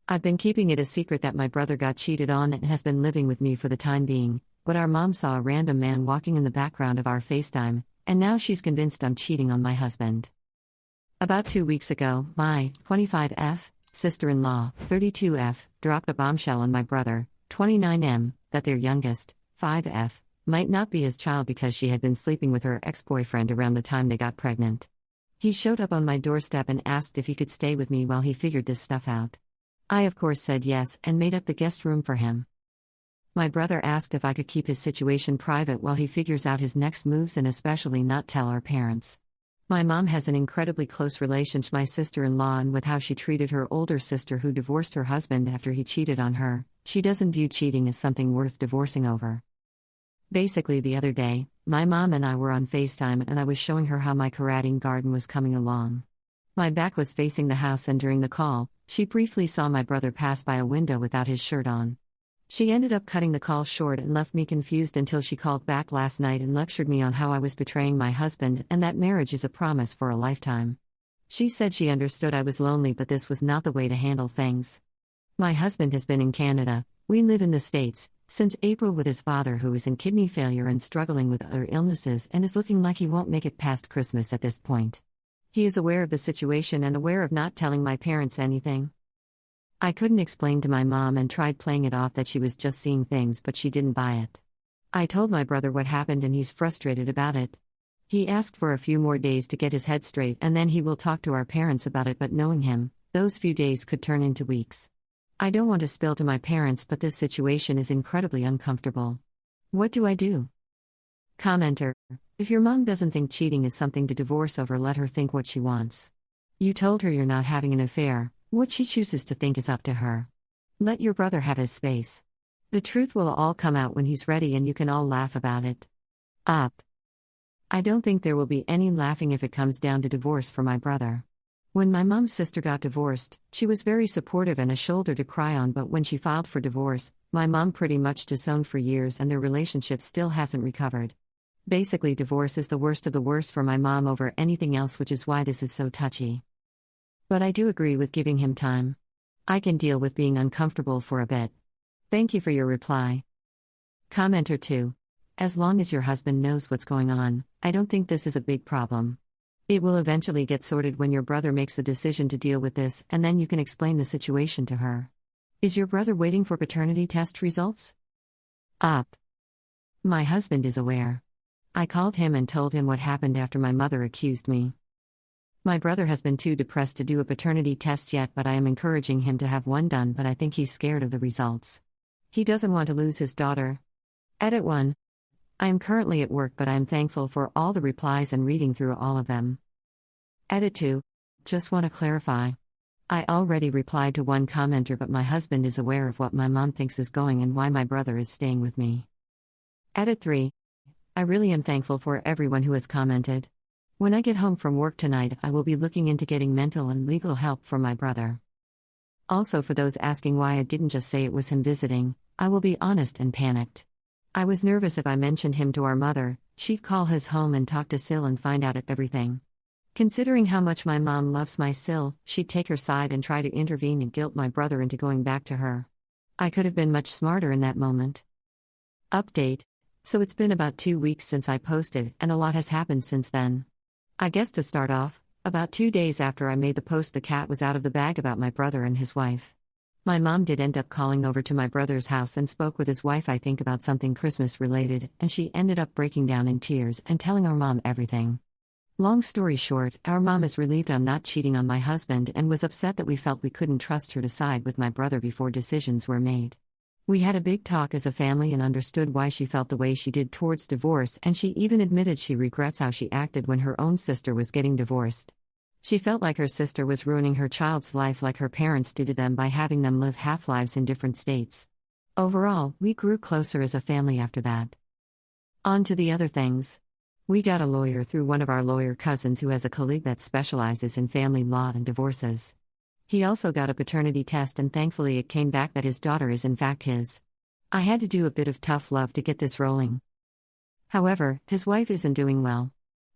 I've been keeping it a secret that my brother got cheated on and has been living with me for the time being, but our mom saw a random man walking in the background of our FaceTime, and now she's convinced I'm cheating on my husband. About 2 weeks ago, my 25F sister-in-law, 32F, dropped a bombshell on my brother, 29M, that their youngest, 5F, might not be his child because she had been sleeping with her ex-boyfriend around the time they got pregnant. He showed up on my doorstep and asked if he could stay with me while he figured this stuff out. I of course said yes and made up the guest room for him. My brother asked if I could keep his situation private while he figures out his next moves and especially not tell our parents. My mom has an incredibly close relation to my sister-in-law, and with how she treated her older sister who divorced her husband after he cheated on her, she doesn't view cheating as something worth divorcing over. Basically, the other day, my mom and I were on FaceTime and I was showing her how my karating garden was coming along. My back was facing the house, and during the call, she briefly saw my brother pass by a window without his shirt on. She ended up cutting the call short and left me confused until she called back last night and lectured me on how I was betraying my husband and that marriage is a promise for a lifetime. She said she understood I was lonely, but this was not the way to handle things. My husband has been in Canada, we live in the States, since April with his father, who is in kidney failure and struggling with other illnesses and is looking like he won't make it past Christmas at this point. He is aware of the situation and aware of not telling my parents anything. I couldn't explain to my mom and tried playing it off that she was just seeing things, but she didn't buy it. I told my brother what happened and he's frustrated about it. He asked for a few more days to get his head straight and then he will talk to our parents about it, but knowing him, those few days could turn into weeks. I don't want to spill to my parents, but this situation is incredibly uncomfortable. What do I do? Commenter: if your mom doesn't think cheating is something to divorce over, let her think what she wants. You told her you're not having an affair. What she chooses to think is up to her. Let your brother have his space. The truth will all come out when he's ready and you can all laugh about it. Up. I don't think there will be any laughing if it comes down to divorce for my brother. When my mom's sister got divorced, she was very supportive and a shoulder to cry on, but when she filed for divorce, my mom pretty much disowned for years and their relationship still hasn't recovered. Basically, divorce is the worst of the worst for my mom over anything else, which is why this is so touchy. But I do agree with giving him time. I can deal with being uncomfortable for a bit. Thank you for your reply. Commenter 2. As long as your husband knows what's going on, I don't think this is a big problem. It will eventually get sorted when your brother makes the decision to deal with this, and then you can explain the situation to her. Is your brother waiting for paternity test results? Up. My husband is aware. I called him and told him what happened after my mother accused me. My brother has been too depressed to do a paternity test yet, but I am encouraging him to have one done, but I think he's scared of the results. He doesn't want to lose his daughter. Edit 1. I am currently at work, but I am thankful for all the replies and reading through all of them. Edit 2. Just want to clarify. I already replied to one commenter, but my husband is aware of what my mom thinks is going and why my brother is staying with me. Edit 3. I really am thankful for everyone who has commented. When I get home from work tonight, I will be looking into getting mental and legal help for my brother. Also, for those asking why I didn't just say it was him visiting, I will be honest and panicked. I was nervous if I mentioned him to our mother, she'd call his home and talk to Sil and find out everything. Considering how much my mom loves my Sil, she'd take her side and try to intervene and guilt my brother into going back to her. I could have been much smarter in that moment. Update. So it's been about 2 weeks since I posted, and a lot has happened since then. I guess to start off, about 2 days after I made the post, the cat was out of the bag about my brother and his wife. My mom did end up calling over to my brother's house and spoke with his wife, I think about something Christmas related, and she ended up breaking down in tears and telling our mom everything. Long story short, our mom is relieved I'm not cheating on my husband and was upset that we felt we couldn't trust her to side with my brother before decisions were made. We had a big talk as a family and understood why she felt the way she did towards divorce, and she even admitted she regrets how she acted when her own sister was getting divorced. She felt like her sister was ruining her child's life like her parents did to them by having them live half-lives in different states. Overall, we grew closer as a family after that. On to the other things. We got a lawyer through one of our lawyer cousins who has a colleague that specializes in family law and divorces. He also got a paternity test and thankfully it came back that his daughter is in fact his. I had to do a bit of tough love to get this rolling. However, his wife isn't doing well.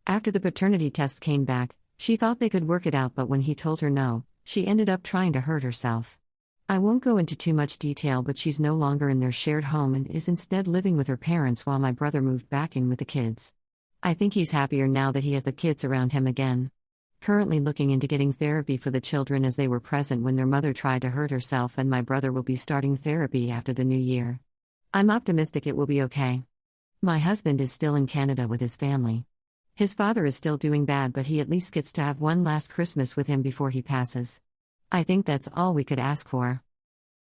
After the paternity test came back, she thought they could work it out, but when he told her no, she ended up trying to hurt herself. I won't go into too much detail, but she's no longer in their shared home and is instead living with her parents while my brother moved back in with the kids. I think he's happier now that he has the kids around him again. Currently looking into getting therapy for the children as they were present when their mother tried to hurt herself, and my brother will be starting therapy after the new year. I'm optimistic it will be okay. My husband is still in Canada with his family. His father is still doing bad, but he at least gets to have one last Christmas with him before he passes. I think that's all we could ask for.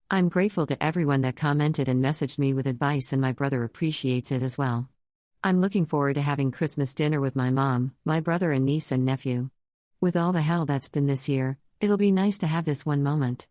I'm grateful to everyone that commented and messaged me with advice, and my brother appreciates it as well. I'm looking forward to having Christmas dinner with my mom, my brother and niece and nephew. With all the hell that's been this year, it'll be nice to have this one moment.